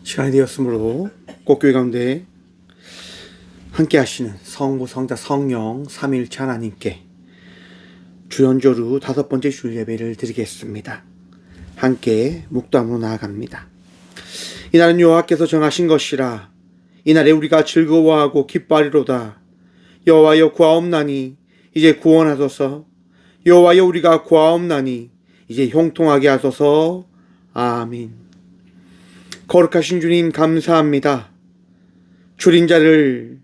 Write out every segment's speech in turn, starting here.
시간이 되었으므로 꽃교회 가운데 함께 하시는 성부, 성자, 성령 삼위일체 하나님께 주연조루 5번째 주일 예배를 드리겠습니다. 함께 묵도함으로 나아갑니다. 이날은 여호와께서 정하신 것이라. 이날에 우리가 즐거워하고 기뻐하리로다. 여호와여 구하옵나니 이제 구원하소서. 여호와여 우리가 구하옵나니 이제 형통하게 하소서. 아멘. 거룩하신 주님 감사합니다. 줄인 자를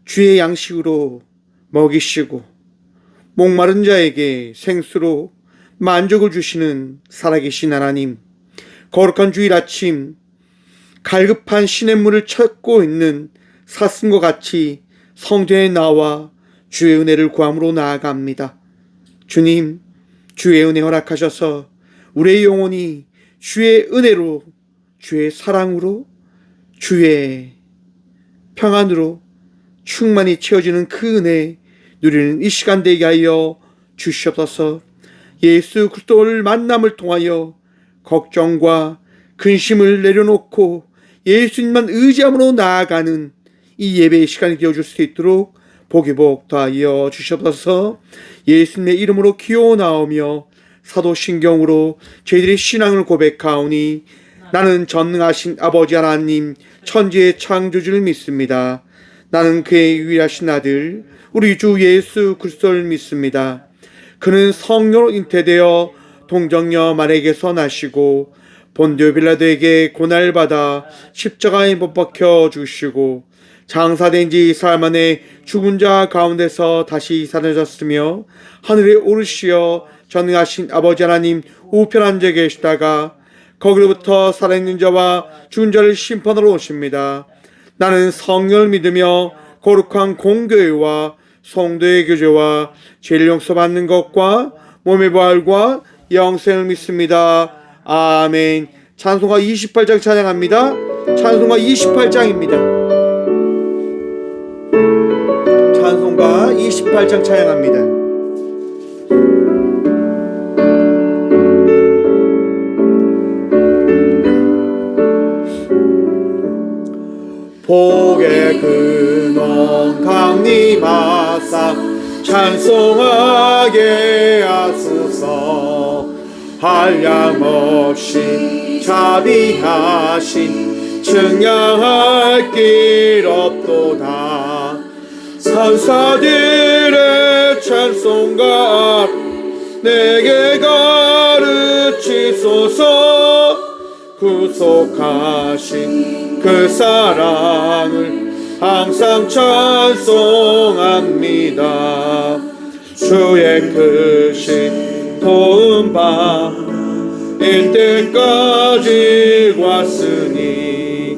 주의 양식으로 먹이시고 목마른 자에게 생수로 만족을 주시는 살아계신 하나님, 거룩한 주일 아침 갈급한 시냇물을 찾고 있는 사슴과 같이 성전에 나와 주의 은혜를 구함으로 나아갑니다. 주님, 주의 은혜 허락하셔서 우리의 영혼이 주의 은혜로, 주의 사랑으로, 주의 평안으로 충만히 채워지는 그 은혜 누리는 이 시간 되게 하여 주시옵소서. 예수 그리스도를 만남을 통하여 걱정과 근심을 내려놓고 예수님만 의지함으로 나아가는 이 예배의 시간이 되어줄 수 있도록 복이 복 더하여 주시옵소서. 예수님의 이름으로 기도나오며 사도신경으로 저희들의 신앙을 고백하오니 나는 전능하신 아버지 하나님 천지의 창조주를 믿습니다. 나는 그의 유일하신 아들 우리 주 예수 그리스도를 믿습니다. 그는 성령으로 잉태되어 동정녀 마리아에게서 나시고 본디오 빌라도에게 고난받아 십자가에 못 박혀 죽으시고 장사된 지 사흘 만에 죽은 자 가운데서 다시 살아나셨으며 하늘에 오르시어 전능하신 아버지 하나님 우편 앉아 계시다가 거기로부터 살아있는 자와 죽은 자를 심판하러 오십니다. 나는 성령을 믿으며 거룩한 공교회와 성도의 교제와 죄를 용서받는 것과 몸의 부활과 영생을 믿습니다. 아멘. 찬송가 28장 찬양합니다. 찬송가 28장입니다. 찬송가 28장 찬양합니다. 복의 근원 강림하사 찬송하게 하소서. 한량없이 자비하신 측량할 길 없도다. 산사들의 찬송가 내게 가르치소서. 구속하신 그 사랑을 항상 찬송합니다. 주의 크신 도움 받을 때까지 왔으니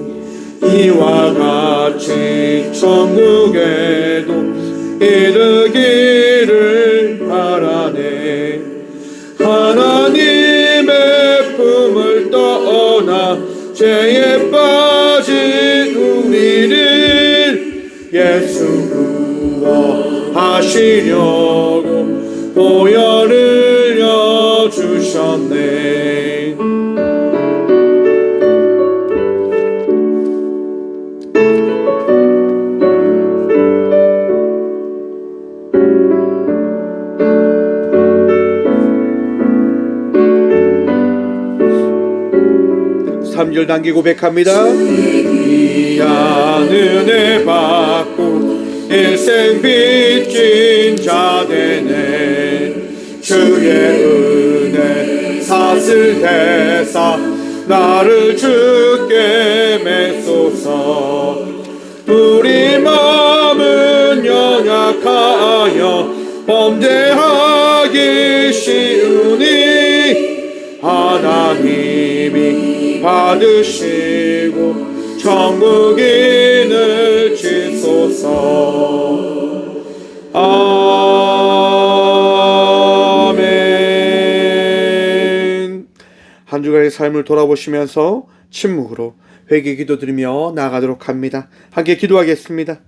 이와 같이 천국에도 이르기를 바라네. 하나님의 품을 떠나 죄에 빠진 우리를 예수 구원하시려고 보혈을 여주셨네. 삼 절 단기 고백합니다. 귀한 은혜 받고 일생 빚진 자 되네. 주의 은혜 사슬 대사 나를 주께 메소서. 우리 마음은 연약하여 범죄하기 쉬우니 하나님이 받으시고 천국인을 주소서. 아멘. 한 주간의 삶을 돌아보시면서 침묵으로 회개 기도드리며 나아가도록 합니다. 함께 기도하겠습니다.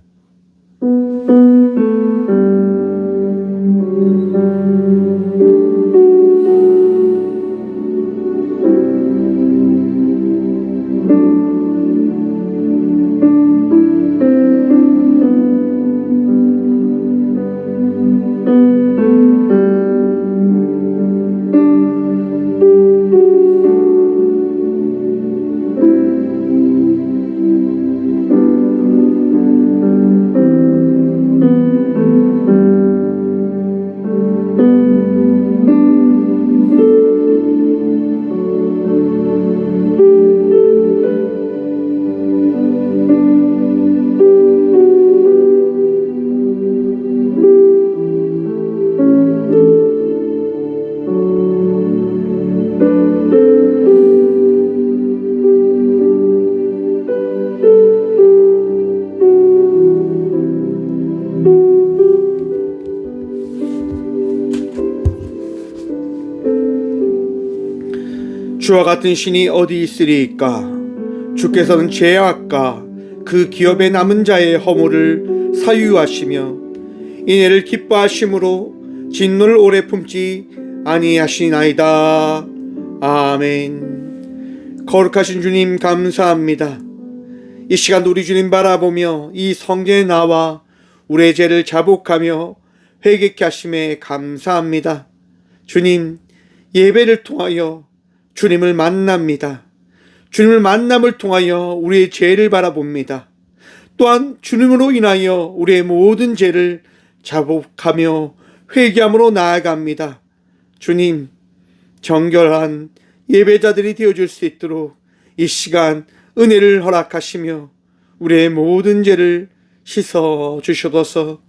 주와 같은 신이 어디 있으리이까? 주께서는 죄악과 그 기업에 남은 자의 허물을 사유하시며 인애를 기뻐하심으로 진노를 오래 품지 아니하시나이다. 아멘. 거룩하신 주님 감사합니다. 이 시간 우리 주님 바라보며 이 성전에 나와 우리의 죄를 자복하며 회개케 하심에 감사합니다. 주님, 예배를 통하여 주님을 만납니다. 주님을 만남을 통하여 우리의 죄를 바라봅니다. 또한 주님으로 인하여 우리의 모든 죄를 자복하며 회개함으로 나아갑니다. 주님, 정결한 예배자들이 되어줄 수 있도록 이 시간 은혜를 허락하시며 우리의 모든 죄를 씻어 주셔서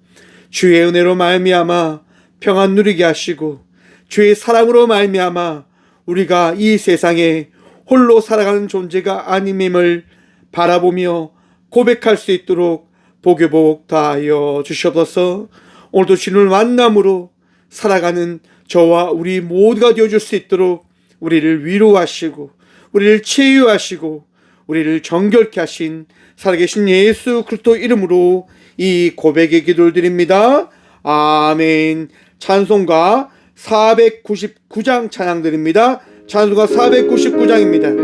주의 은혜로 말미암아 평안 누리게 하시고 주의 사랑으로 말미암아 우리가 이 세상에 홀로 살아가는 존재가 아님임을 바라보며 고백할 수 있도록 복유복 다하여 주셔서 오늘도 주님을 만남으로 살아가는 저와 우리 모두가 되어줄 수 있도록 우리를 위로하시고 우리를 치유하시고 우리를 정결케 하신 살아계신 예수 그리스도 이름으로 이 고백의 기도를 드립니다. 아멘. 찬송가 499장 찬양 드립니다. 찬송가 499장입니다.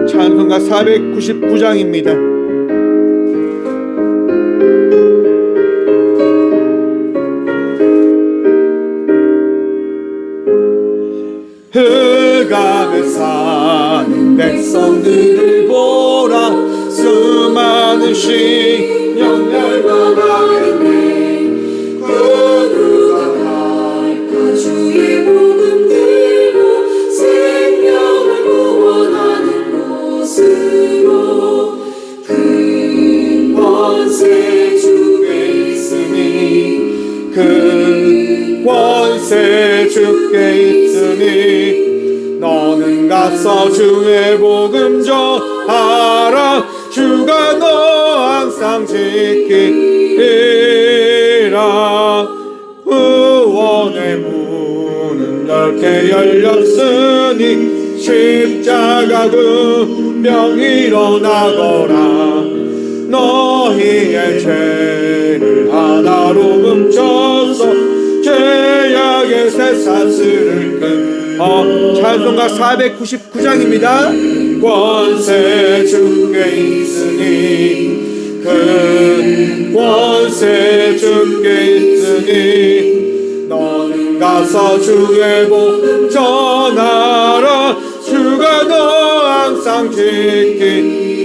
찬송가 499장입니다. 흑암에 사는 백성들을 보라. 수많은 신령 멸망하겠네. 그 누가 갈까? 주의 복음 들고 생명을 구원하는 곳으로. 큰 권세 주께 있으니 큰 권세 주께 있으니 너는 가서 주의 복음 전하라. 주가 너 항상 지키리라. 구원의 문은 넓게 열렸으니 십자가 금병 일어나거라. 너희의 죄를 하나로 훔쳐서 죄악의 쇠사슬을 끊어. 찬송가 499장입니다. 권세 주께 있으니 큰 권세 주께 있으니 너는 가서 주의 복음 전하라. 주가 너 항상 지키리라.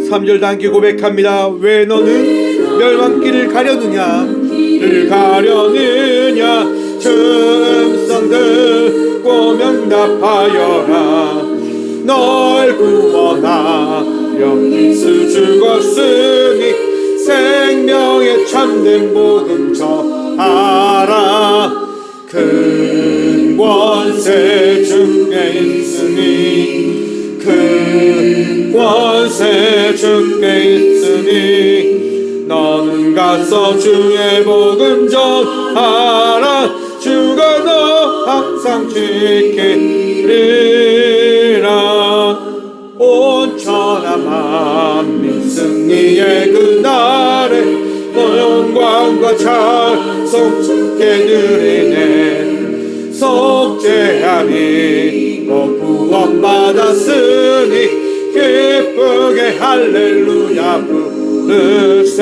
삼절 단기 고백합니다. 왜 너는 멸망길을 가려느냐? 를 가려느냐? 주 음성 듣고 명답하여라. 널 구원하려 예수 죽었으니 생명의 참된 복음 전하라. 큰 권세 주께 있으니 큰 권세 주께 있으니 너는 가서 주의 복음 전하라. 주가 너 항상 지키리라. 온 천하 만민 승리의 그날에 너 영광과 찬송 주께 드리네. 속죄하니 너 구원받았으니 기쁘게 할렐루야 부르세.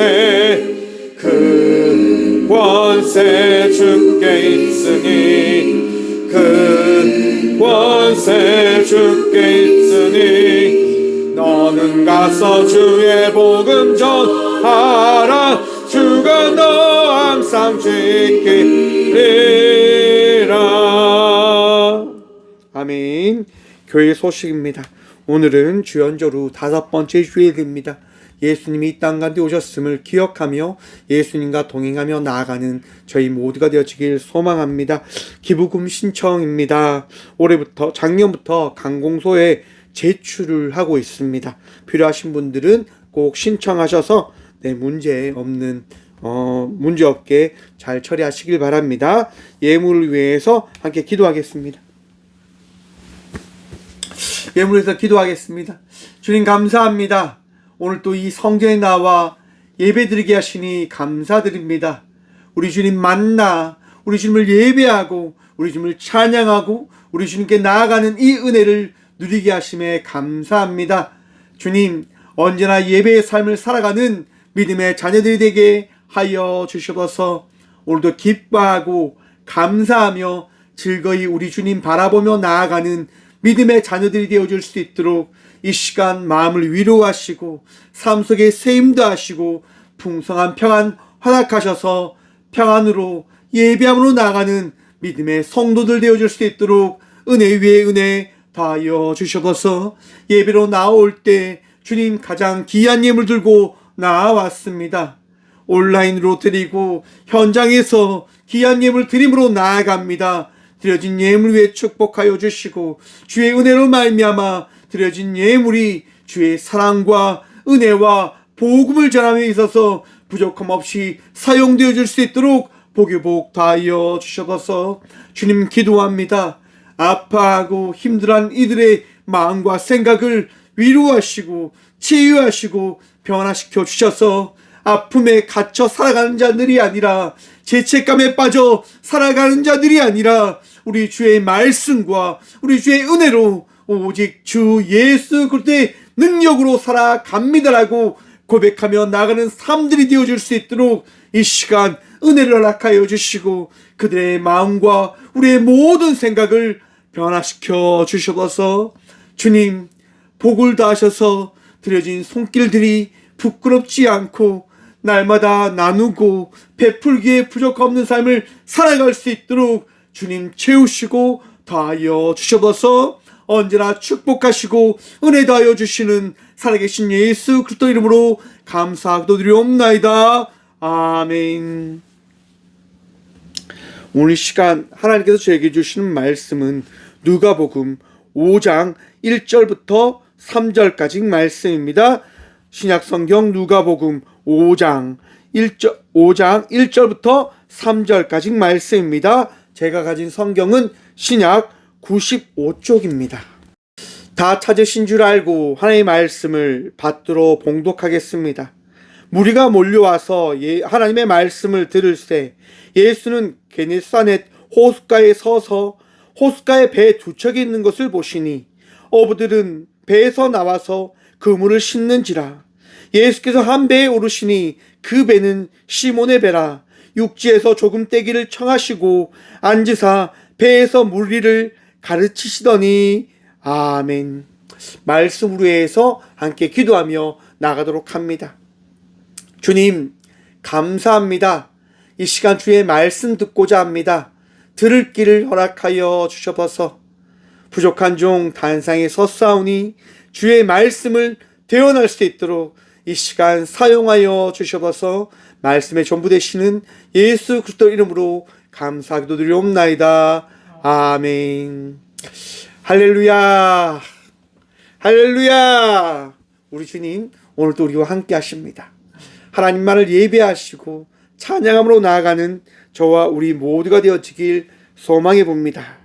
큰 권세 주께 있으니 큰 권세 주께 있으니 너는 가서 주의 복음 전하라. 주가 너 항상 지키리라. 아멘. 교회 소식입니다. 오늘은 주연절후 5번째 주일입니다. 예수님이 이 땅 가운데 오셨음을 기억하며 예수님과 동행하며 나아가는 저희 모두가 되어지길 소망합니다. 기부금 신청입니다. 작년부터 강공소에 제출을 하고 있습니다. 필요하신 분들은 꼭 신청하셔서 문제 없게 잘 처리하시길 바랍니다. 예물을 위해서 함께 기도하겠습니다. 예물을 위해서 기도하겠습니다. 주님 감사합니다. 오늘 또 이 성전에 나와 예배드리게 하시니 감사드립니다. 우리 주님 만나 우리 주님을 예배하고 우리 주님을 찬양하고 우리 주님께 나아가는 이 은혜를 누리게 하심에 감사합니다. 주님, 언제나 예배의 삶을 살아가는 믿음의 자녀들이 되게 하여 주시옵소서. 오늘도 기뻐하고 감사하며 즐거이 우리 주님 바라보며 나아가는 믿음의 자녀들이 되어줄 수 있도록 이 시간 마음을 위로하시고 삶 속에 세임도 하시고 풍성한 평안 허락하셔서 평안으로 예배함으로 나아가는 믿음의 성도들 되어줄 수 있도록 은혜 위에 은혜 다하여 주셔서 예배로 나올 때 주님 가장 귀한 예물 들고 나왔습니다. 온라인으로 드리고 현장에서 귀한 예물 드림으로 나아갑니다. 드려진 예물 위에 축복하여 주시고 주의 은혜로 말미암아 드려진 예물이 주의 사랑과 은혜와 복음을 전함에 있어서 부족함 없이 사용되어 줄 수 있도록 복유복 다하여 주셔서 주님 기도합니다. 아파하고 힘들어한 이들의 마음과 생각을 위로하시고 치유하시고 변화시켜 주셔서 아픔에 갇혀 살아가는 자들이 아니라 죄책감에 빠져 살아가는 자들이 아니라 우리 주의 말씀과 우리 주의 은혜로 오직 주 예수 그리스도의 능력으로 살아갑니다라고 고백하며 나가는 삶들이 되어줄 수 있도록 이 시간 은혜를 허락하여 주시고 그들의 마음과 우리의 모든 생각을 변화시켜 주셔서 주님 복을 다하셔서 드려진 손길들이 부끄럽지 않고 날마다 나누고 베풀기에 부족 없는 삶을 살아갈 수 있도록 주님 채우시고 다하여 주셔서 언제나 축복하시고 은혜 다하여 주시는 살아계신 예수 그리스도 이름으로 감사하고 드리옵나이다. 아멘. 오늘 시간 하나님께서 저에게 주시는 말씀은 누가복음 5장 1절부터 3절까지 말씀입니다. 신약성경 누가복음 5장 1절부터 3절까지 말씀입니다. 제가 가진 성경은 신약 95쪽입니다. 다 찾으신 줄 알고 하나님의 말씀을 받들어 봉독하겠습니다. 무리가 몰려와서 하나님의 말씀을 들을새 예수는 게네사렛 호숫가에 서서 호숫가에 배 두 척이 있는 것을 보시니 어부들은 배에서 나와서 그물을 싣는지라. 예수께서 한 배에 오르시니 그 배는 시몬의 배라. 육지에서 조금 떼기를 청하시고 앉으사 배에서 물리를 가르치시더니 아멘. 말씀으로 해서 함께 기도하며 나가도록 합니다. 주님 감사합니다. 이 시간 주의 말씀 듣고자 합니다. 들을 길을 허락하여 주셔서 부족한 종 단상에 섰사오니 주의 말씀을 대언할 수 있도록 이 시간 사용하여 주셔서 말씀의 전부 되시는 예수 그리스도 이름으로 감사하기도 드리옵나이다. 아멘. 할렐루야. 할렐루야. 우리 주님 오늘도 우리와 함께 하십니다. 하나님만을 예배하시고 찬양함으로 나아가는 저와 우리 모두가 되어지길 소망해 봅니다.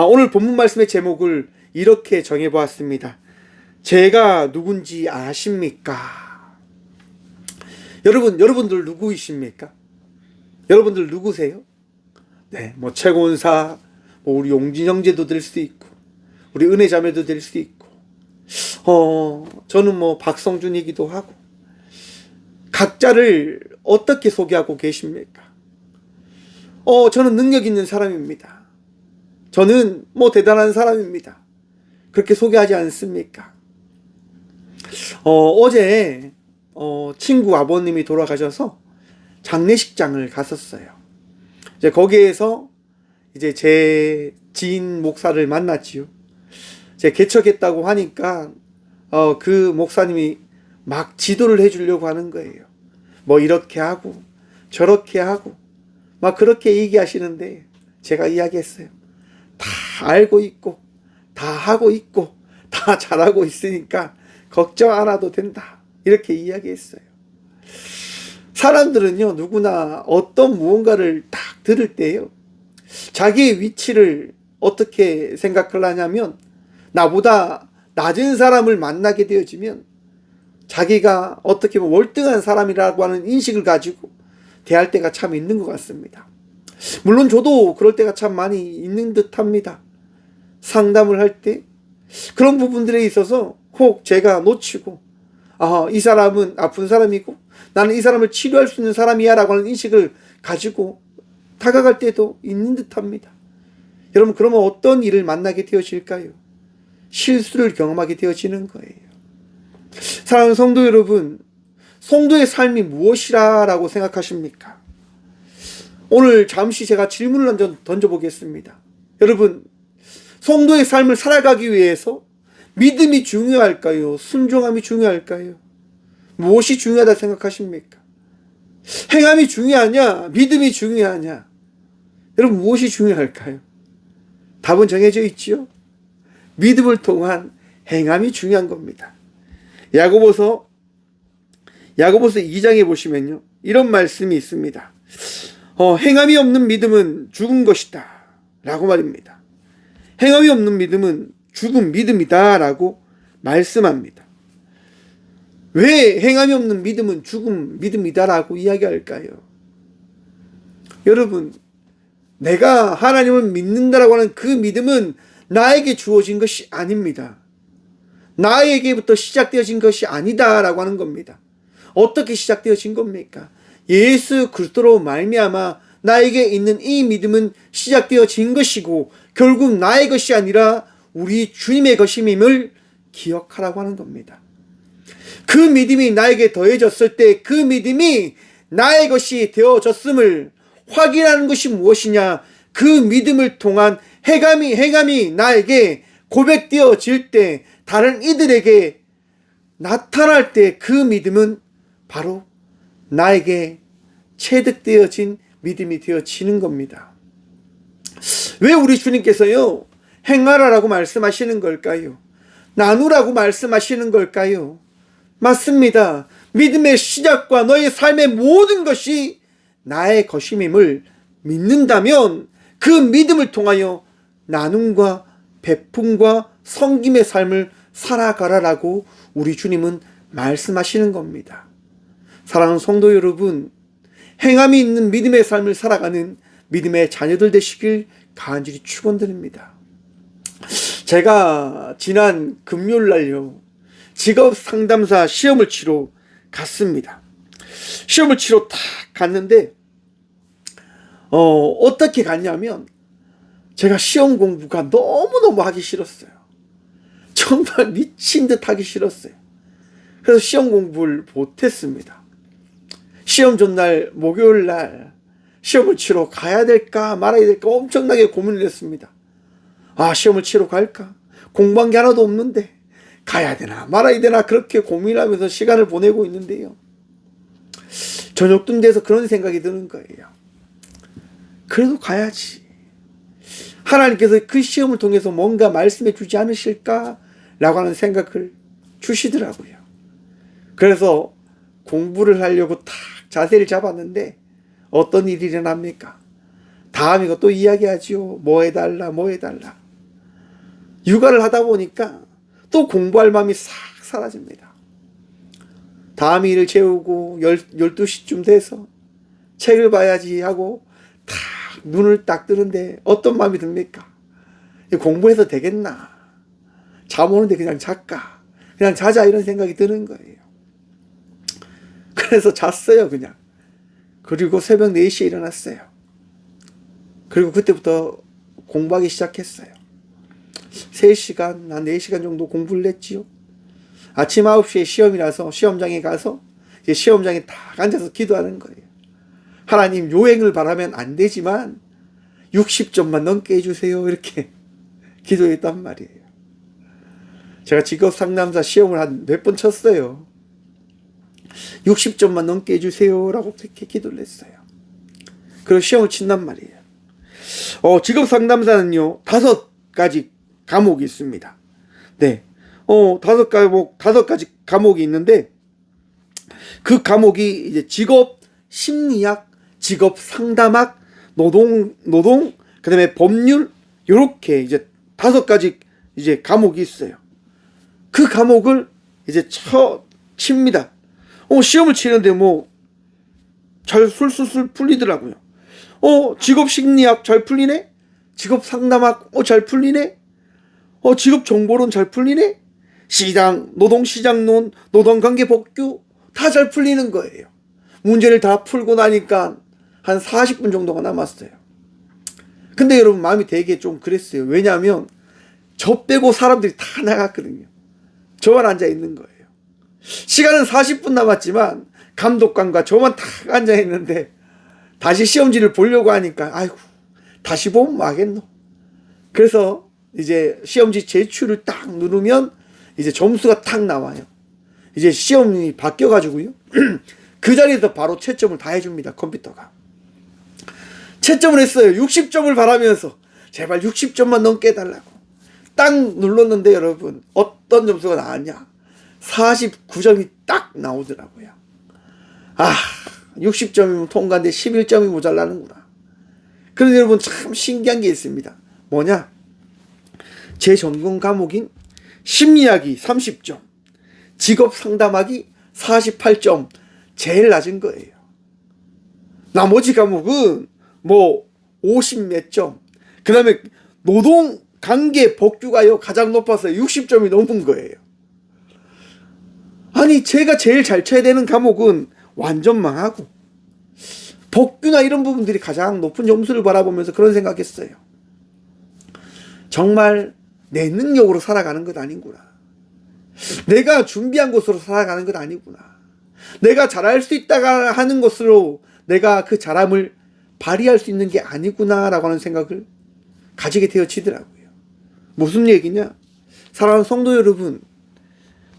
오늘 본문 말씀의 제목을 이렇게 정해보았습니다. 제가 누군지 아십니까? 여러분들 누구이십니까? 여러분들 누구세요? 네, 최고은사, 우리 용진 형제도 될 수도 있고, 우리 은혜 자매도 될 수도 있고, 저는 박성준이기도 하고, 각자를 어떻게 소개하고 계십니까? 저는 능력 있는 사람입니다. 저는 대단한 사람입니다. 그렇게 소개하지 않습니까? 어제 친구 아버님이 돌아가셔서 장례식장을 갔었어요. 거기에서 제 지인 목사를 만났지요. 제 개척했다고 하니까 그 목사님이 막 지도를 해주려고 하는 거예요. 뭐 이렇게 하고 저렇게 하고 막 그렇게 얘기하시는데 제가 이야기했어요. 다 알고 있고 다 하고 있고 다 잘하고 있으니까 걱정 안 해도 된다. 이렇게 이야기했어요. 사람들은요, 누구나 어떤 무언가를 딱 들을 때요, 자기의 위치를 어떻게 생각을 하냐면, 나보다 낮은 사람을 만나게 되어지면 자기가 어떻게 보면 월등한 사람이라고 하는 인식을 가지고 대할 때가 참 있는 것 같습니다. 물론 저도 그럴 때가 참 많이 있는 듯 합니다. 상담을 할 때 그런 부분들에 있어서 혹 제가 놓치고, 이 사람은 아픈 사람이고 나는 이 사람을 치료할 수 있는 사람이야 라고 하는 인식을 가지고 다가갈 때도 있는 듯 합니다. 여러분, 그러면 어떤 일을 만나게 되어질까요? 실수를 경험하게 되어지는 거예요. 사랑하는 성도 여러분, 성도의 삶이 무엇이라고 생각하십니까? 오늘 잠시 제가 질문을 던져보겠습니다. 여러분, 성도의 삶을 살아가기 위해서 믿음이 중요할까요? 순종함이 중요할까요? 무엇이 중요하다 생각하십니까? 행함이 중요하냐? 믿음이 중요하냐? 여러분, 무엇이 중요할까요? 답은 정해져 있지요? 믿음을 통한 행함이 중요한 겁니다. 야고보서 2장에 보시면요, 이런 말씀이 있습니다. 행함이 없는 믿음은 죽은 것이다 라고 말입니다. 행함이 없는 믿음은 죽은 믿음이다 라고 말씀합니다. 왜 행함이 없는 믿음은 죽은 믿음이다 라고 이야기할까요? 여러분, 내가 하나님을 믿는다라고 하는 그 믿음은 나에게 주어진 것이 아닙니다. 나에게부터 시작되어진 것이 아니다라고 하는 겁니다. 어떻게 시작되어진 겁니까? 예수 그리스도로 말미암아 나에게 있는 이 믿음은 시작되어진 것이고 결국 나의 것이 아니라 우리 주님의 것임을 기억하라고 하는 겁니다. 그 믿음이 나에게 더해졌을 때 그 믿음이 나의 것이 되어졌음을 확인하는 것이 무엇이냐? 그 믿음을 통한 행함이 나에게 고백되어질 때, 다른 이들에게 나타날 때 그 믿음은 바로 나에게 체득되어진 믿음이 되어지는 겁니다. 왜 우리 주님께서요, 행하라라고 말씀하시는 걸까요? 나누라고 말씀하시는 걸까요? 맞습니다. 믿음의 시작과 너의 삶의 모든 것이 나의 것임임을 믿는다면 그 믿음을 통하여 나눔과 베품과 섬김의 삶을 살아가라라고 우리 주님은 말씀하시는 겁니다. 사랑하는 성도 여러분, 행함이 있는 믿음의 삶을 살아가는 믿음의 자녀들 되시길 간절히 축원드립니다. 제가 지난 금요일 날요, 직업 상담사 시험을 치러 갔습니다. 시험을 치러 딱 갔는데 어떻게 갔냐면, 제가 시험 공부가 너무너무 하기 싫었어요. 정말 미친 듯 하기 싫었어요. 그래서 시험 공부를 못했습니다. 시험 전날 목요일 날 시험을 치러 가야 될까 말아야 될까 엄청나게 고민을 했습니다. 시험을 치러 갈까? 공부한 게 하나도 없는데 가야 되나 말아야 되나 그렇게 고민하면서 시간을 보내고 있는데요, 저녁쯤 돼서 그런 생각이 드는 거예요. 그래도 가야지. 하나님께서 그 시험을 통해서 뭔가 말씀해 주지 않으실까? 라고 하는 생각을 주시더라고요. 그래서 공부를 하려고 탁 자세를 잡았는데 어떤 일이 일어납니까? 다음 이거 또 이야기하지요. 뭐 해달라. 육아를 하다 보니까 또 공부할 마음이 싹 사라집니다. 다음 일을 채우고 12시쯤 돼서 책을 봐야지 하고 탁 눈을 딱 뜨는데 어떤 마음이 듭니까? 공부해서 되겠나? 잠 오는데 그냥 자자 이런 생각이 드는 거예요. 그래서 잤어요, 그냥. 그리고 새벽 4시에 일어났어요. 그리고 그때부터 공부하기 시작했어요. 3시간, 한 4시간 정도 공부를 했지요. 아침 9시에 시험이라서 시험장에 가서 이제 시험장에 딱 앉아서 기도하는 거예요. 하나님, 요행을 바라면 안 되지만 60점만 넘게 해주세요. 이렇게 기도했단 말이에요. 제가 직업 상담사 시험을 한 몇 번 쳤어요. 60점만 넘게 해주세요 라고 그렇게 기도를 했어요. 그리고 시험을 친단 말이에요. 직업 상담사는요 5가지 과목이 있습니다. 네, 5가지 과목이 있는데, 그 과목이 이제 직업 심리학, 직업 상담학, 노동, 그다음에 법률, 요렇게 이제 5가지 이제 과목이 있어요. 그 과목을 이제 칩니다. 시험을 치는데 잘 술술술 풀리더라고요. 직업 심리학 잘 풀리네? 직업 상담학 잘 풀리네? 직업 정보론 잘 풀리네? 노동시장론, 노동관계 복규 다 잘 풀리는 거예요. 문제를 다 풀고 나니까 한 40분 정도가 남았어요. 근데 여러분 마음이 되게 좀 그랬어요. 왜냐하면 저 빼고 사람들이 다 나갔거든요. 저만 앉아 있는 거예요. 시간은 40분 남았지만 감독관과 저만 딱 앉아 있는데, 다시 시험지를 보려고 하니까 아이고 다시 보면 뭐 하겠노. 그래서 이제 시험지 제출을 딱 누르면 이제 점수가 딱 나와요. 이제 시험이 바뀌어가지고요 그 자리에서 바로 채점을 다 해줍니다. 컴퓨터가 채점을 했어요. 60점을 바라면서 제발 60점만 넘게 해달라고 딱 눌렀는데, 여러분 어떤 점수가 나왔냐? 49점이 딱 나오더라고요. 60점이면 통과인데 11점이 모자라는구나. 그런데 여러분 참 신기한 게 있습니다. 뭐냐? 제 전공 과목인 심리학이 30점, 직업 상담학이 48점, 제일 낮은 거예요. 나머지 과목은 50 몇 점, 그 다음에 노동 관계 복규가요 가장 높아서 60점이 넘은 거예요. 아니 제가 제일 잘 쳐야 되는 과목은 완전 망하고, 복규나 이런 부분들이 가장 높은 점수를 바라보면서 그런 생각했어요. 정말 내 능력으로 살아가는 것 아니구나. 내가 준비한 것으로 살아가는 것 아니구나. 내가 잘할 수 있다가 하는 것으로 내가 그 잘함을 발휘할 수 있는 게 아니구나라고 하는 생각을 가지게 되어지더라고요. 무슨 얘기냐? 사랑하는 성도 여러분,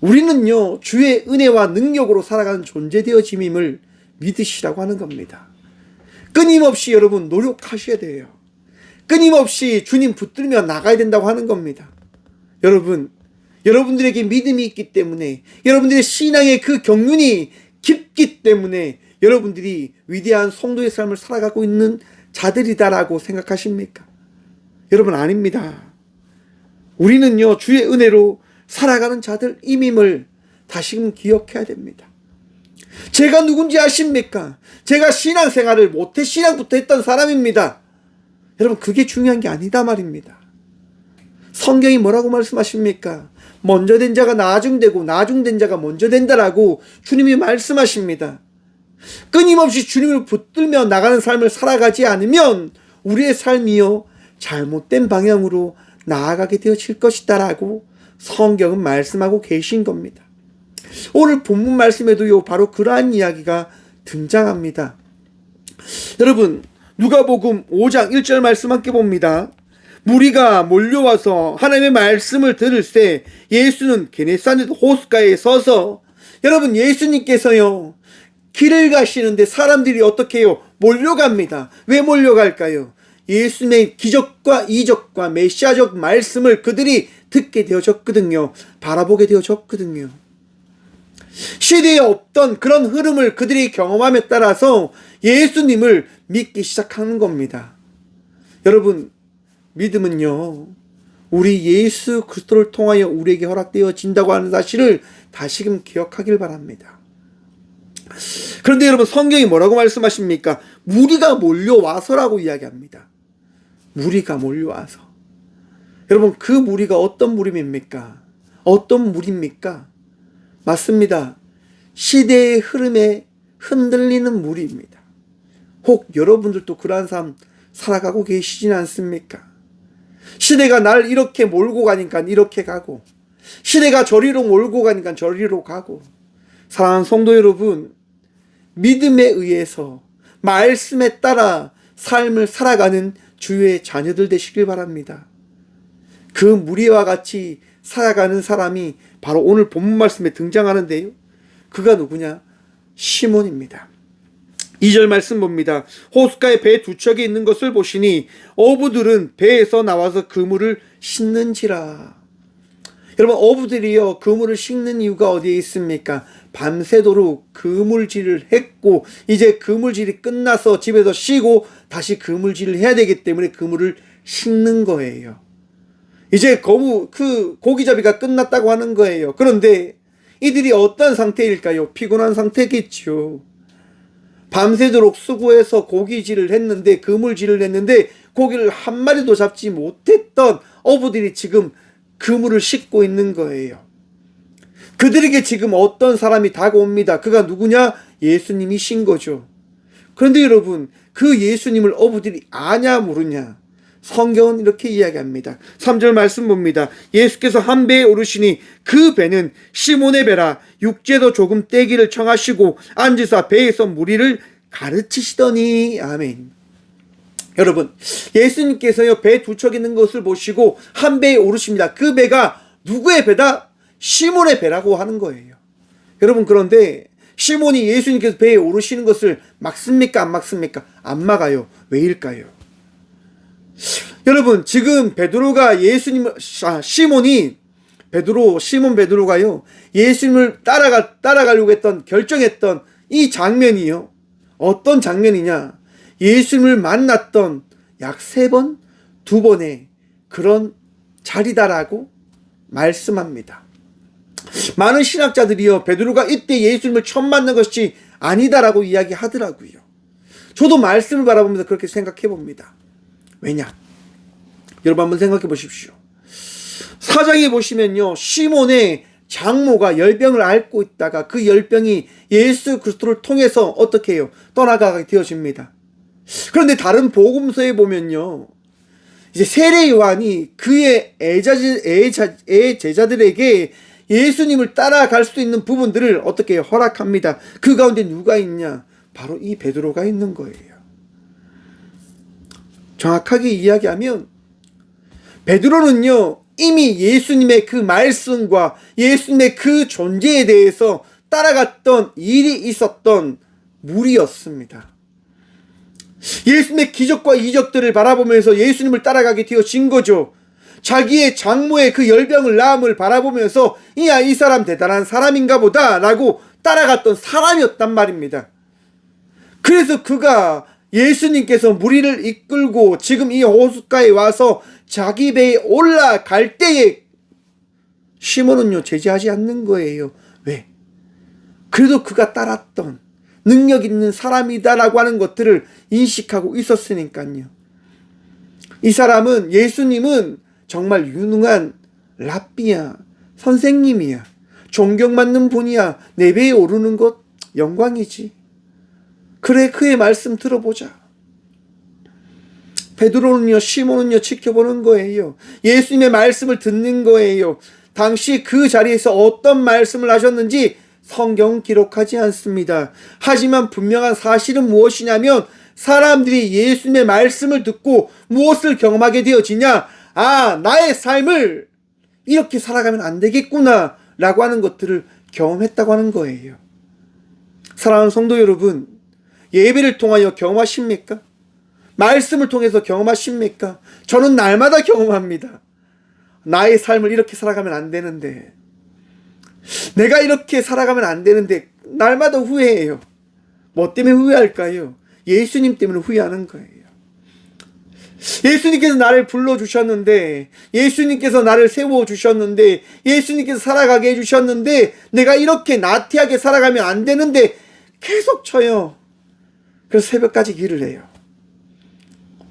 우리는요 주의 은혜와 능력으로 살아가는 존재 되어짐임을 믿으시라고 하는 겁니다. 끊임없이 여러분 노력하셔야 돼요. 끊임없이 주님 붙들며 나가야 된다고 하는 겁니다. 여러분, 여러분들에게 믿음이 있기 때문에, 여러분들의 신앙의 그 경륜이 깊기 때문에 여러분들이 위대한 성도의 삶을 살아가고 있는 자들이다라고 생각하십니까? 여러분 아닙니다. 우리는요 주의 은혜로 살아가는 자들임임을 다시금 기억해야 됩니다. 제가 누군지 아십니까? 제가 신앙생활을 모태신앙부터 했던 사람입니다. 여러분 그게 중요한 게 아니다 말입니다. 성경이 뭐라고 말씀하십니까? 먼저 된 자가 나중되고 나중된 자가 먼저 된다라고 주님이 말씀하십니다. 끊임없이 주님을 붙들며 나가는 삶을 살아가지 않으면 우리의 삶이요 잘못된 방향으로 나아가게 되어질 것이다라고 성경은 말씀하고 계신 겁니다. 오늘 본문 말씀에도요 바로 그러한 이야기가 등장합니다. 여러분 누가복음 5장 1절 말씀 함께 봅니다. 무리가 몰려와서 하나님의 말씀을 들을새 예수는 게네사렛 호숫가에 서서, 여러분 예수님께서요 길을 가시는데 사람들이 어떻게 해요? 몰려갑니다. 왜 몰려갈까요? 예수님의 기적과 이적과 메시아적 말씀을 그들이 듣게 되어졌거든요. 바라보게 되어졌거든요. 시대에 없던 그런 흐름을 그들이 경험함에 따라서 예수님을 믿기 시작하는 겁니다. 여러분 믿음은요 우리 예수 그리스도를 통하여 우리에게 허락되어진다고 하는 사실을 다시금 기억하길 바랍니다. 그런데 여러분 성경이 뭐라고 말씀하십니까? 무리가 몰려와서라고 이야기합니다. 무리가 몰려와서. 여러분 그 무리가 어떤 무리입니까? 어떤 무리입니까? 맞습니다. 시대의 흐름에 흔들리는 무리입니다. 혹 여러분들도 그러한 삶 살아가고 계시진 않습니까? 시대가 날 이렇게 몰고 가니까 이렇게 가고, 시대가 저리로 몰고 가니까 저리로 가고. 사랑하는 성도 여러분, 믿음에 의해서 말씀에 따라 삶을 살아가는 주의 자녀들 되시길 바랍니다. 그 무리와 같이 살아가는 사람이 바로 오늘 본문 말씀에 등장하는데요. 그가 누구냐? 시몬입니다. 2절 말씀 봅니다. 호숫가에 배 두 척이 있는 것을 보시니 어부들은 배에서 나와서 그물을 씻는지라. 여러분, 어부들이요, 그물을 씻는 이유가 어디에 있습니까? 밤새도록 그물질을 했고 이제 그물질이 끝나서 집에서 쉬고 다시 그물질을 해야 되기 때문에 그물을 씻는 거예요. 이제 그 고기잡이가 끝났다고 하는 거예요. 그런데 이들이 어떤 상태일까요? 피곤한 상태겠죠. 밤새도록 수고해서 고기질을 했는데, 그물질을 했는데 고기를 한 마리도 잡지 못했던 어부들이 지금 그물을 씻고 있는 거예요. 그들에게 지금 어떤 사람이 다가옵니다. 그가 누구냐? 예수님이신 거죠. 그런데 여러분, 그 예수님을 어부들이 아냐 모르냐? 성경은 이렇게 이야기합니다. 3절 말씀 봅니다. 예수께서 한 배에 오르시니 그 배는 시몬의 배라. 육제도 조금 떼기를 청하시고 앉으사 배에서 무리를 가르치시더니. 아멘. 여러분, 예수님께서요, 배 두 척 있는 것을 보시고 한 배에 오르십니다. 그 배가 누구의 배다? 시몬의 배라고 하는 거예요. 여러분, 그런데 시몬이 예수님께서 배에 오르시는 것을 막습니까? 안 막습니까? 안 막아요. 왜일까요? 여러분, 지금 시몬 베드로가요, 예수님을 따라가려고 결정했던 이 장면이요, 어떤 장면이냐? 예수님을 만났던 약 3번, 2번의 그런 자리다라고 말씀합니다. 많은 신학자들이요, 베드로가 이때 예수님을 처음 만난 것이 아니다라고 이야기하더라고요. 저도 말씀을 바라보면서 그렇게 생각해 봅니다. 왜냐? 여러분, 한번 생각해 보십시오. 4장에 보시면요, 시몬의 장모가 열병을 앓고 있다가 그 열병이 예수 그리스도를 통해서 어떻게 해요? 떠나가게 되어집니다. 그런데 다른 복음서에 보면요, 이제 세례 요한이 그의 제자들에게 예수님을 따라갈 수 있는 부분들을 어떻게 허락합니다. 그 가운데 누가 있냐? 바로 이 베드로가 있는 거예요. 정확하게 이야기하면 베드로는요, 이미 예수님의 그 말씀과 예수님의 그 존재에 대해서 따라갔던 일이 있었던 무리였습니다. 예수님의 기적과 이적들을 바라보면서 예수님을 따라가게 되어진 거죠. 자기의 장모의 그 열병을 나음을 바라보면서 이 사람 대단한 사람인가 보다 라고 따라갔던 사람이었단 말입니다. 그래서 그가 예수님께서 무리를 이끌고 지금 이 호숫가에 와서 자기 배에 올라갈 때에 시몬은요, 제지하지 않는 거예요. 왜? 그래도 그가 따랐던 능력 있는 사람이다라고 하는 것들을 인식하고 있었으니까요. 이 사람은, 예수님은 정말 유능한 랍비야, 선생님이야, 존경받는 분이야. 내 배에 오르는 것 영광이지. 그래, 그의 말씀 들어보자. 베드로는요, 시몬은요, 지켜보는 거예요. 예수님의 말씀을 듣는 거예요. 당시 그 자리에서 어떤 말씀을 하셨는지 성경은 기록하지 않습니다. 하지만 분명한 사실은 무엇이냐면, 사람들이 예수님의 말씀을 듣고 무엇을 경험하게 되어지냐? 아, 나의 삶을 이렇게 살아가면 안 되겠구나 라고 하는 것들을 경험했다고 하는 거예요. 사랑하는 성도 여러분, 예배를 통하여 경험하십니까? 말씀을 통해서 경험하십니까? 저는 날마다 경험합니다. 나의 삶을 이렇게 살아가면 안 되는데, 내가 이렇게 살아가면 안 되는데 날마다 후회해요. 뭐 때문에 후회할까요? 예수님 때문에 후회하는 거예요. 예수님께서 나를 불러주셨는데, 예수님께서 나를 세워주셨는데, 예수님께서 살아가게 해주셨는데, 내가 이렇게 나태하게 살아가면 안 되는데 계속 쳐요. 그래서 새벽까지 길을 해요.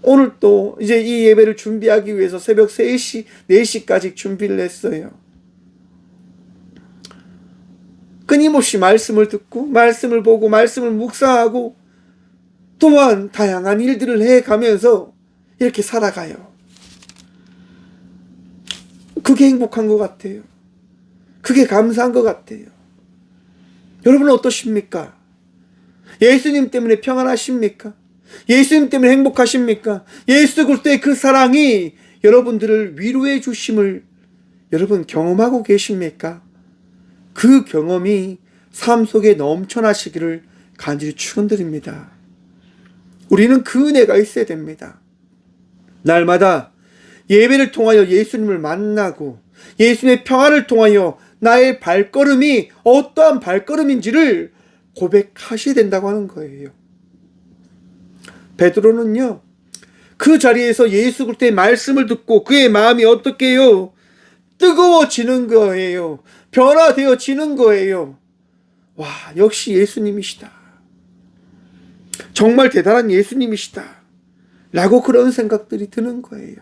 오늘 또 이제 이 예배를 준비하기 위해서 새벽 3시, 4시까지 준비를 했어요. 끊임없이 말씀을 듣고, 말씀을 보고, 말씀을 묵상하고, 또한 다양한 일들을 해가면서 이렇게 살아가요. 그게 행복한 것 같아요. 그게 감사한 것 같아요. 여러분은 어떠십니까? 예수님 때문에 평안하십니까? 예수님 때문에 행복하십니까? 예수 그리스도의 그 사랑이 여러분들을 위로해 주심을 여러분 경험하고 계십니까? 그 경험이 삶 속에 넘쳐나시기를 간절히 축원드립니다. 우리는 그 은혜가 있어야 됩니다. 날마다 예배를 통하여 예수님을 만나고 예수님의 평화를 통하여 나의 발걸음이 어떠한 발걸음인지를 고백하셔야 된다고 하는 거예요. 베드로는요, 그 자리에서 예수 그리스도의 말씀을 듣고 그의 마음이 어떻게 해요? 뜨거워지는 거예요. 변화되어지는 거예요. 와, 역시 예수님이시다. 정말 대단한 예수님이시다. 라고 그런 생각들이 드는 거예요.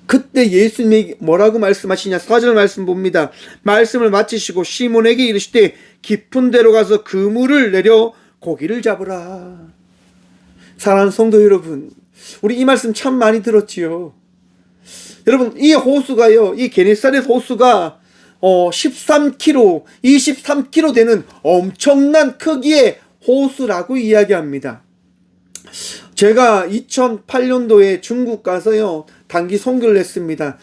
그때 예수님이 뭐라고 말씀하시냐? 4절 말씀 봅니다. 말씀을 마치시고 시몬에게 이르시되 깊은 데로 가서 그물을 내려 고기를 잡으라. 사랑하는 성도 여러분, 우리 이 말씀 참 많이 들었지요. 여러분, 이 호수가요, 이 게네사렛 호수가 13km, 23km 되는 엄청난 크기의 호수라고 이야기합니다. 제가 2008년도에 중국 가서요, 단기 선교를 했습니다.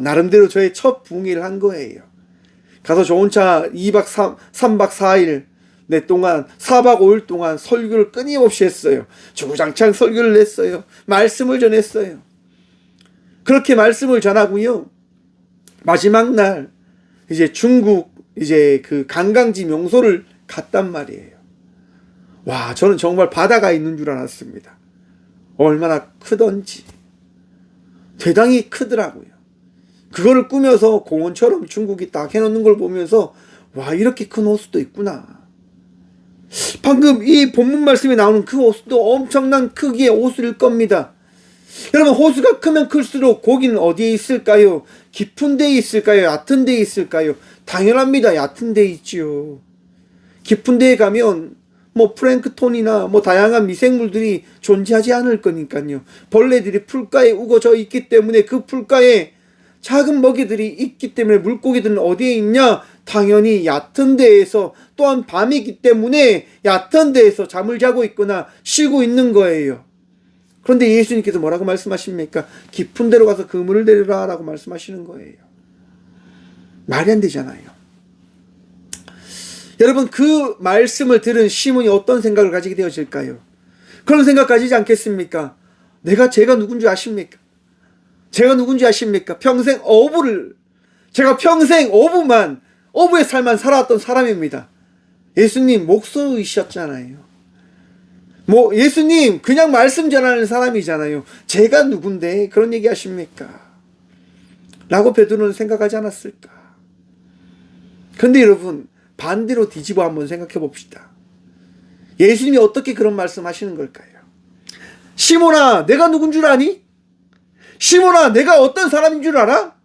나름대로 저의 첫 붕의를 한 거예요. 가서 좋은 차 3박 4일 동안 4박 5일 동안 설교를 끊임없이 했어요. 주구장창 설교를 했어요. 말씀을 전했어요. 그렇게 말씀을 전하고요, 마지막 날 이제 중국 이제 그 관광지 명소를 갔단 말이에요. 와, 저는 정말 바다가 있는 줄 알았습니다. 얼마나 크던지 대단히 크더라고요. 그거를 꾸며서 공원처럼 중국이 딱 해놓는 걸 보면서 와, 이렇게 큰 호수도 있구나. 방금 이 본문 말씀에 나오는 그 호수도 엄청난 크기의 호수일 겁니다. 여러분, 호수가 크면 클수록 고기는 어디에 있을까요? 깊은 데에 있을까요? 얕은 데에 있을까요? 당연합니다. 얕은 데에 있지요. 깊은 데에 가면 플랭크톤이나 다양한 미생물들이 존재하지 않을 거니까요. 벌레들이 풀가에 우거져 있기 때문에 그 풀가에 작은 먹이들이 있기 때문에 물고기들은 어디에 있냐? 당연히 얕은 데에서, 또한 밤이기 때문에 얕은 데에서 잠을 자고 있거나 쉬고 있는 거예요. 그런데 예수님께서 뭐라고 말씀하십니까? 깊은 데로 가서 그물을 내리라 라고 말씀하시는 거예요. 말이 안 되잖아요. 여러분, 그 말씀을 들은 시몬이 어떤 생각을 가지게 되어질까요? 그런 생각 가지지 않겠습니까? 제가 누군지 아십니까? 제가 누군지 아십니까? 제가 평생 어부의 삶만 살아왔던 사람입니다. 예수님 목소이셨잖아요. 예수님 그냥 말씀 전하는 사람이잖아요. 제가 누군데 그런 얘기 하십니까? 라고 베드로는 생각하지 않았을까? 그런데 여러분, 반대로 뒤집어 한번 생각해 봅시다. 예수님이 어떻게 그런 말씀 하시는 걸까요? 시몬아, 내가 누군 줄 아니? 시몬아, 내가 어떤 사람인 줄 알아?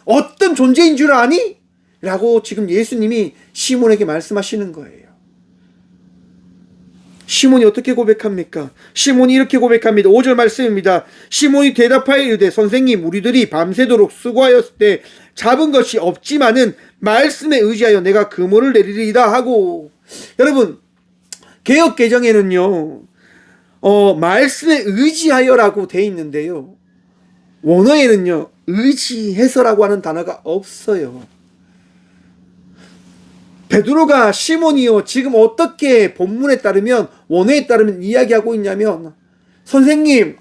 어떤 존재인 줄 아니? 라고 지금 예수님이 시몬에게 말씀하시는 거예요. 시몬이 어떻게 고백합니까? 시몬이 이렇게 고백합니다. 5절 말씀입니다. 시몬이 대답하여 이르되 선생님, 우리들이 밤새도록 수고하였을 때 잡은 것이 없지만은 말씀에 의지하여 내가 그물을 내리리이다 하고. 여러분, 개역 개정에는요, 말씀에 의지하여라고 돼 있는데요, 원어에는요, 의지해서라고 하는 단어가 없어요. 베드로가 시몬이요, 지금 어떻게 본문에 따르면, 원어에 따르면 이야기하고 있냐면, 선생님,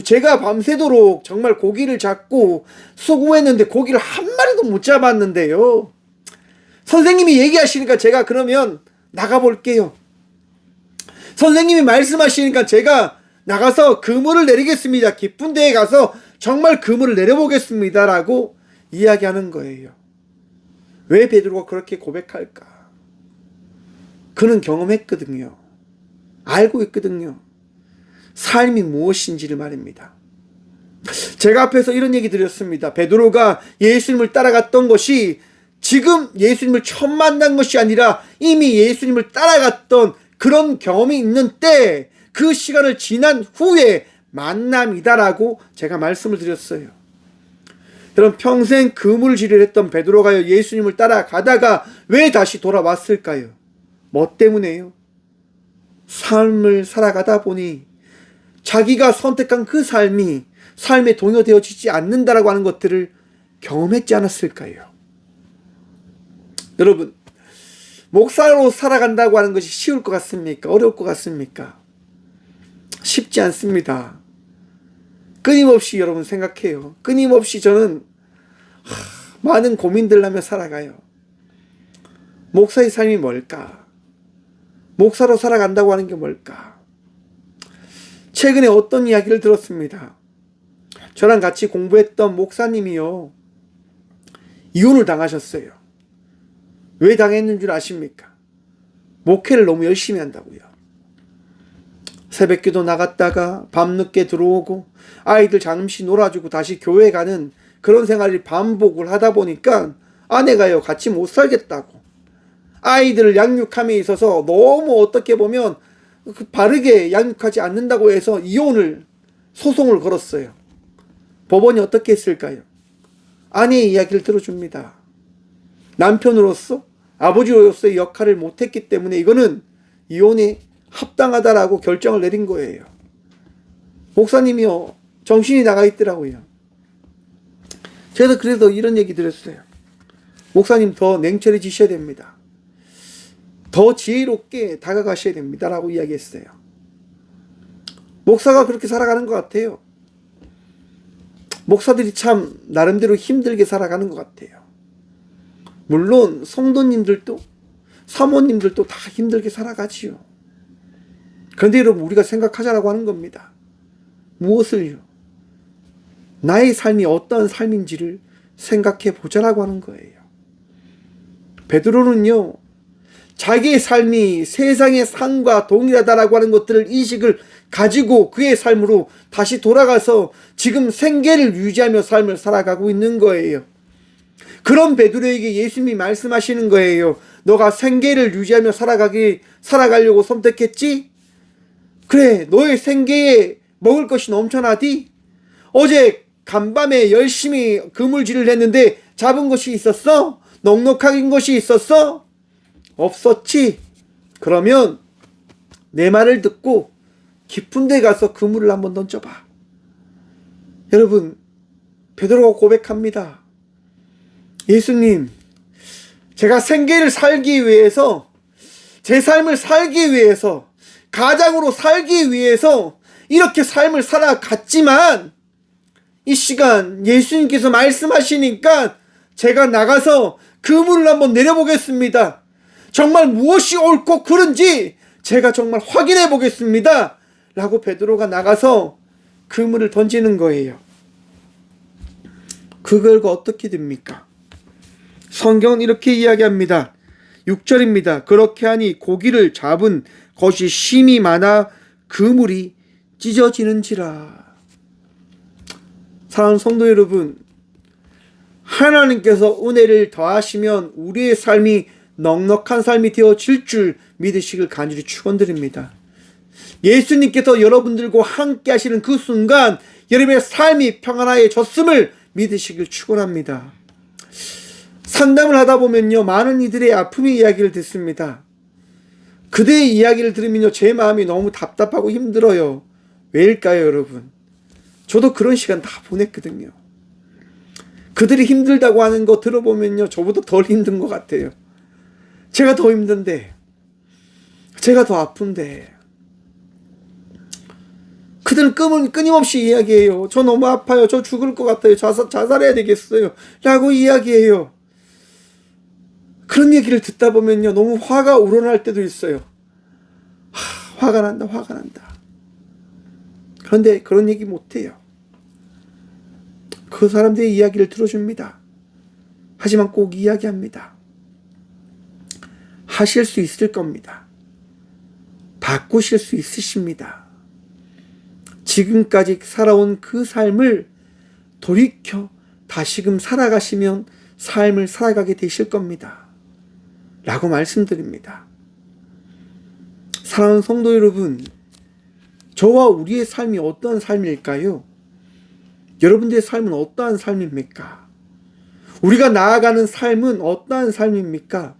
제가 밤새도록 정말 고기를 잡고 수고했는데 고기를 한 마리도 못 잡았는데요. 선생님이 얘기하시니까 제가 그러면 나가볼게요. 선생님이 말씀하시니까 제가 나가서 그물을 내리겠습니다. 깊은 데에 가서 정말 그물을 내려보겠습니다. 라고 이야기하는 거예요. 왜 베드로가 그렇게 고백할까? 그는 경험했거든요. 알고 있거든요. 삶이 무엇인지를 말입니다. 제가 앞에서 이런 얘기 드렸습니다. 베드로가 예수님을 따라갔던 것이 지금 예수님을 처음 만난 것이 아니라 이미 예수님을 따라갔던 그런 경험이 있는 때, 그 시간을 지난 후에 만남이다라고 제가 말씀을 드렸어요. 여러분, 평생 그물질을 했던 베드로가요, 예수님을 따라가다가 왜 다시 돌아왔을까요? 뭐 때문에요? 삶을 살아가다 보니 자기가 선택한 그 삶이 삶에 동요되어지지 않는다라고 하는 것들을 경험했지 않았을까요? 여러분, 목사로 살아간다고 하는 것이 쉬울 것 같습니까? 어려울 것 같습니까? 쉽지 않습니다. 끊임없이 여러분 생각해요. 끊임없이 저는 많은 고민들 하며 살아가요. 목사의 삶이 뭘까? 목사로 살아간다고 하는 게 뭘까? 최근에 어떤 이야기를 들었습니다. 저랑 같이 공부했던 목사님이요, 이혼을 당하셨어요. 왜 당했는 줄 아십니까? 목회를 너무 열심히 한다고요. 새벽기도 나갔다가 밤늦게 들어오고 아이들 잠시 놀아주고 다시 교회 가는 그런 생활을 반복을 하다 보니까 아내가요, 같이 못 살겠다고, 아이들을 양육함에 있어서 너무 어떻게 보면 바르게 양육하지 않는다고 해서 이혼을, 소송을 걸었어요. 법원이 어떻게 했을까요? 아내의 이야기를 들어줍니다. 남편으로서, 아버지로서의 역할을 못했기 때문에 이거는 이혼에 합당하다라고 결정을 내린 거예요. 목사님이요, 정신이 나가 있더라고요. 제가 그래서 이런 얘기 드렸어요. 목사님, 더 냉철해지셔야 됩니다. 더 지혜롭게 다가가셔야 됩니다 라고 이야기했어요. 목사가 그렇게 살아가는 것 같아요. 목사들이 참 나름대로 힘들게 살아가는 것 같아요. 물론 성도님들도, 사모님들도 다 힘들게 살아가지요. 그런데 여러분, 우리가 생각하자라고 하는 겁니다. 무엇을요? 나의 삶이 어떤 삶인지를 생각해 보자라고 하는 거예요. 베드로는요, 자기의 삶이 세상의 삶과 동일하다라고 하는 것들을 인식을 가지고 그의 삶으로 다시 돌아가서 지금 생계를 유지하며 삶을 살아가고 있는 거예요. 그런 베드로에게 예수님이 말씀하시는 거예요. 너가 생계를 유지하며 살아가려고 선택했지? 그래, 너의 생계에 먹을 것이 넘쳐나디? 어제 간밤에 열심히 그물질을 했는데 잡은 것이 있었어? 넉넉한 것이 있었어? 없었지? 그러면 내 말을 듣고 깊은 데 가서 그물을 한번 던져봐. 여러분, 베드로가 고백합니다. 예수님, 제가 생계를 살기 위해서, 제 삶을 살기 위해서, 가장으로 살기 위해서 이렇게 삶을 살아갔지만 이 시간 예수님께서 말씀하시니까 제가 나가서 그물을 한번 내려보겠습니다. 정말 무엇이 옳고 그른지 제가 정말 확인해 보겠습니다 라고 베드로가 나가서 그물을 던지는 거예요. 그 결과 어떻게 됩니까? 성경은 이렇게 이야기합니다. 6절입니다. 그렇게 하니 고기를 잡은 것이 심이 많아 그물이 찢어지는지라. 사랑하는 성도 여러분, 하나님께서 은혜를 더하시면 우리의 삶이 넉넉한 삶이 되어질 줄 믿으시길 간절히 축원드립니다. 예수님께서 여러분들과 함께 하시는 그 순간 여러분의 삶이 평안해졌음을 믿으시길 축원합니다. 상담을 하다 보면요, 많은 이들의 아픔의 이야기를 듣습니다. 그들의 이야기를 들으면요, 제 마음이 너무 답답하고 힘들어요. 왜일까요, 여러분? 저도 그런 시간 다 보냈거든요. 그들이 힘들다고 하는 거 들어보면요, 저보다 덜 힘든 것 같아요. 제가 더 힘든데, 제가 더 아픈데, 그들은 끊임없이 이야기해요. 저 너무 아파요. 저 죽을 것 같아요. 자살해야 되겠어요 라고 이야기해요. 그런 얘기를 듣다 보면요, 너무 화가 우러날 때도 있어요. 화가 난다. 그런데 그런 얘기 못해요. 그 사람들의 이야기를 들어줍니다. 하지만 꼭 이야기합니다. 하실 수 있을 겁니다. 바꾸실 수 있으십니다. 지금까지 살아온 그 삶을 돌이켜 다시금 살아가시면 삶을 살아가게 되실 겁니다. 라고 말씀드립니다. 사랑하는 성도 여러분, 저와 우리의 삶이 어떠한 삶일까요? 여러분들의 삶은 어떠한 삶입니까? 우리가 나아가는 삶은 어떠한 삶입니까?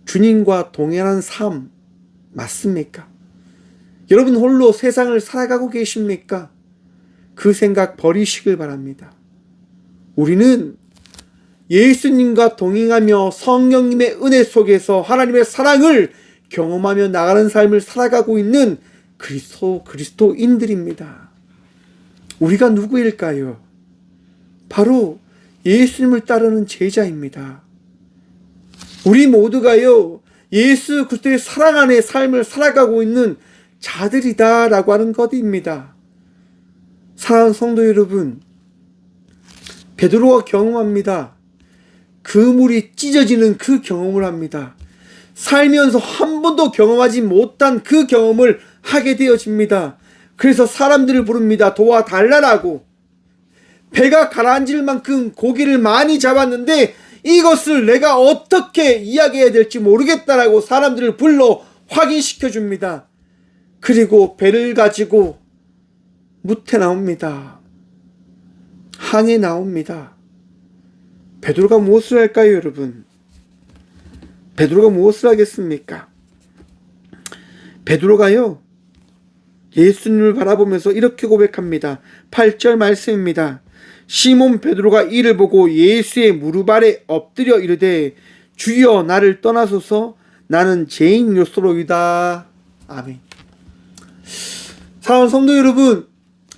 주님과 동행하는 삶 맞습니까? 여러분 홀로 세상을 살아가고 계십니까? 그 생각 버리시길 바랍니다. 우리는 예수님과 동행하며 성령님의 은혜 속에서 하나님의 사랑을 경험하며 나가는 삶을 살아가고 있는 그리스도인들입니다. 우리가 누구일까요? 바로 예수님을 따르는 제자입니다. 우리 모두가요, 예수 그리스도의 사랑 안에 삶을 살아가고 있는 자들이다라고 하는 것입니다. 사랑하는 성도 여러분, 베드로가 경험합니다. 그물이 찢어지는 그 경험을 합니다. 살면서 한 번도 경험하지 못한 그 경험을 하게 되어집니다. 그래서 사람들을 부릅니다. 도와달라고. 배가 가라앉을 만큼 고기를 많이 잡았는데 이것을 내가 어떻게 이야기해야 될지 모르겠다라고 사람들을 불러 확인시켜 줍니다. 그리고 배를 가지고 무태 나옵니다. 항해 나옵니다. 베드로가 무엇을 할까요, 여러분? 베드로가 무엇을 하겠습니까? 베드로가요, 예수님을 바라보면서 이렇게 고백합니다. 8절 말씀입니다. 시몬 베드로가 이를 보고 예수의 무릎 아래 엎드려 이르되 주여 나를 떠나소서 나는 죄인으로소이다. 아멘. 사랑하는 성도 여러분,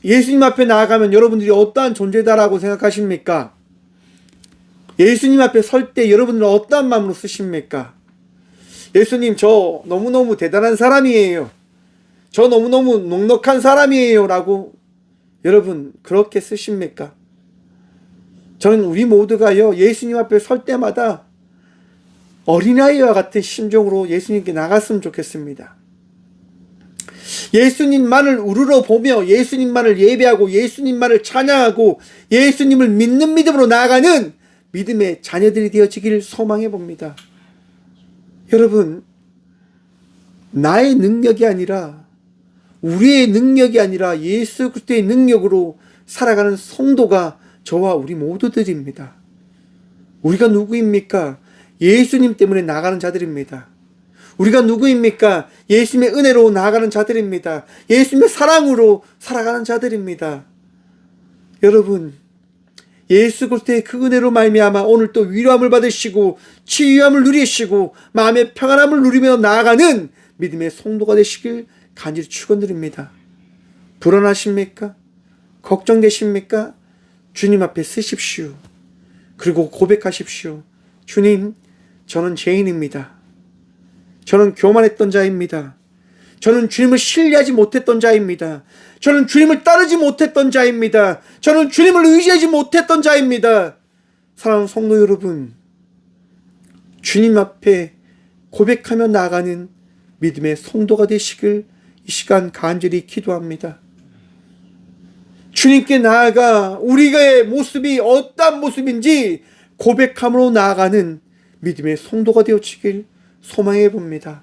예수님 앞에 나아가면 여러분들이 어떠한 존재다라고 생각하십니까? 예수님 앞에 설 때 여러분들은 어떠한 마음으로 쓰십니까? 예수님, 저 너무너무 대단한 사람이에요. 저 너무너무 넉넉한 사람이에요 라고 여러분 그렇게 쓰십니까? 저는 우리 모두가요, 예수님 앞에 설 때마다 어린아이와 같은 심정으로 예수님께 나갔으면 좋겠습니다. 예수님만을 우러러 보며 예수님만을 예배하고 예수님만을 찬양하고 예수님을 믿는 믿음으로 나아가는 믿음의 자녀들이 되어지기를 소망해 봅니다. 여러분, 나의 능력이 아니라, 우리의 능력이 아니라 예수 그리스도의 능력으로 살아가는 성도가 저와 우리 모두들입니다. 우리가 누구입니까? 예수님 때문에 나가는 자들입니다. 우리가 누구입니까? 예수님의 은혜로 나아가는 자들입니다. 예수님의 사랑으로 살아가는 자들입니다. 여러분, 예수 그리스도의 그 은혜로 말미암아 오늘 또 위로함을 받으시고 치유함을 누리시고 마음의 평안함을 누리며 나아가는 믿음의 성도가 되시길 간절히 축원드립니다. 불안하십니까? 걱정되십니까? 주님 앞에 서십시오. 그리고 고백하십시오. 주님, 저는 죄인입니다. 저는 교만했던 자입니다. 저는 주님을 신뢰하지 못했던 자입니다. 저는 주님을 따르지 못했던 자입니다. 저는 주님을 의지하지 못했던 자입니다. 사랑하는 성도 여러분, 주님 앞에 고백하며 나아가는 믿음의 성도가 되시길 이 시간 간절히 기도합니다. 주님께 나아가 우리의 모습이 어떠한 모습인지 고백함으로 나아가는 믿음의 성도가 되어지길 소망해 봅니다.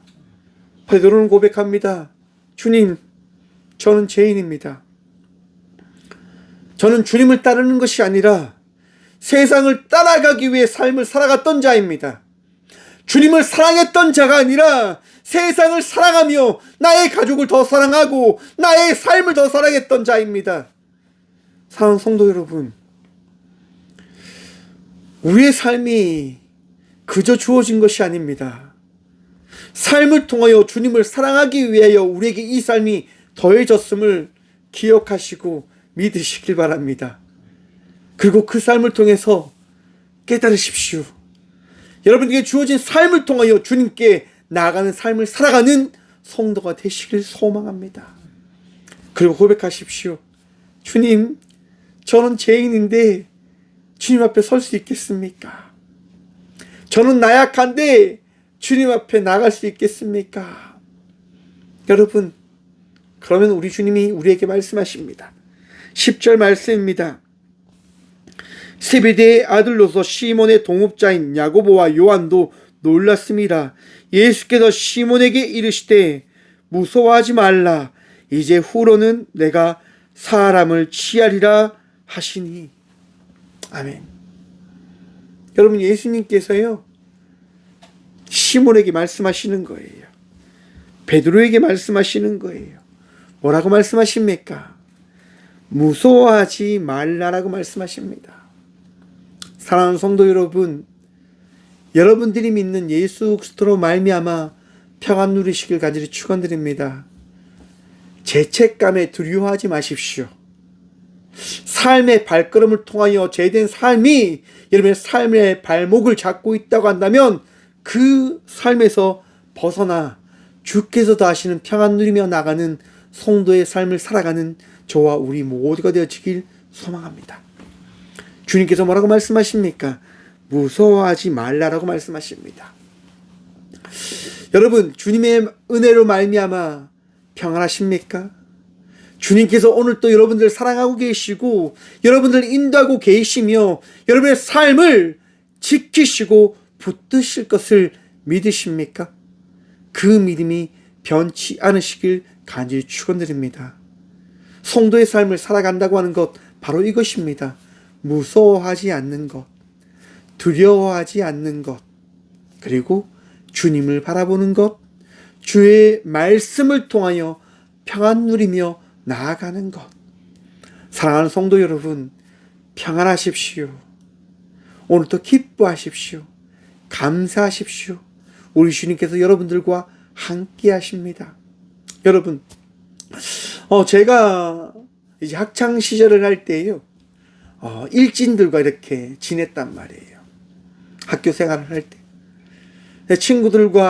베드로는 고백합니다. 주님, 저는 죄인입니다. 저는 주님을 따르는 것이 아니라 세상을 따라가기 위해 삶을 살아갔던 자입니다. 주님을 사랑했던 자가 아니라 세상을 사랑하며 나의 가족을 더 사랑하고 나의 삶을 더 사랑했던 자입니다. 사랑하는 성도 여러분, 우리의 삶이 그저 주어진 것이 아닙니다. 삶을 통하여 주님을 사랑하기 위하여 우리에게 이 삶이 더해졌음을 기억하시고 믿으시길 바랍니다. 그리고 그 삶을 통해서 깨달으십시오. 여러분에게 주어진 삶을 통하여 주님께 나아가는 삶을 살아가는 성도가 되시길 소망합니다. 그리고 고백하십시오. 주님, 저는 죄인인데 주님 앞에 설 수 있겠습니까? 저는 나약한데 주님 앞에 나갈 수 있겠습니까? 여러분, 그러면 우리 주님이 우리에게 말씀하십니다. 10절 말씀입니다. 세베대의 아들로서 시몬의 동업자인 야고보와 요한도 놀랐습니다. 예수께서 시몬에게 이르시되 무서워하지 말라. 이제 후로는 내가 사람을 취하리라 하시니. 아멘. 여러분, 예수님께서요, 시몬에게 말씀하시는 거예요. 베드로에게 말씀하시는 거예요. 뭐라고 말씀하십니까? 무서워하지 말라라고 말씀하십니다. 사랑하는 성도 여러분, 여러분들이 믿는 예수 그리스도로 말미암아 평안 누리시길 간절히 축원드립니다. 죄책감에 두려워하지 마십시오. 삶의 발걸음을 통하여 제된 삶이 여러분의 삶의 발목을 잡고 있다고 한다면 그 삶에서 벗어나 주께서 다하시는 평안 누리며 나가는 성도의 삶을 살아가는 저와 우리 모두가 되어지길 소망합니다. 주님께서 뭐라고 말씀하십니까? 무서워하지 말라라고 말씀하십니다. 여러분, 주님의 은혜로 말미암아 평안하십니까? 주님께서 오늘 또 여러분들 사랑하고 계시고 여러분들 인도하고 계시며 여러분의 삶을 지키시고 붙드실 것을 믿으십니까? 그 믿음이 변치 않으시길 간절히 축원드립니다. 성도의 삶을 살아간다고 하는 것 바로 이것입니다. 무서워하지 않는 것, 두려워하지 않는 것, 그리고 주님을 바라보는 것, 주의 말씀을 통하여 평안 누리며 나아가는 것. 사랑하는 성도 여러분, 평안하십시오. 오늘도 기뻐하십시오. 감사하십시오. 우리 주님께서 여러분들과 함께 하십니다. 여러분, 제가 이제 학창 시절을 할 때요, 일진들과 이렇게 지냈단 말이에요. 학교 생활을 할 때. 내 친구들과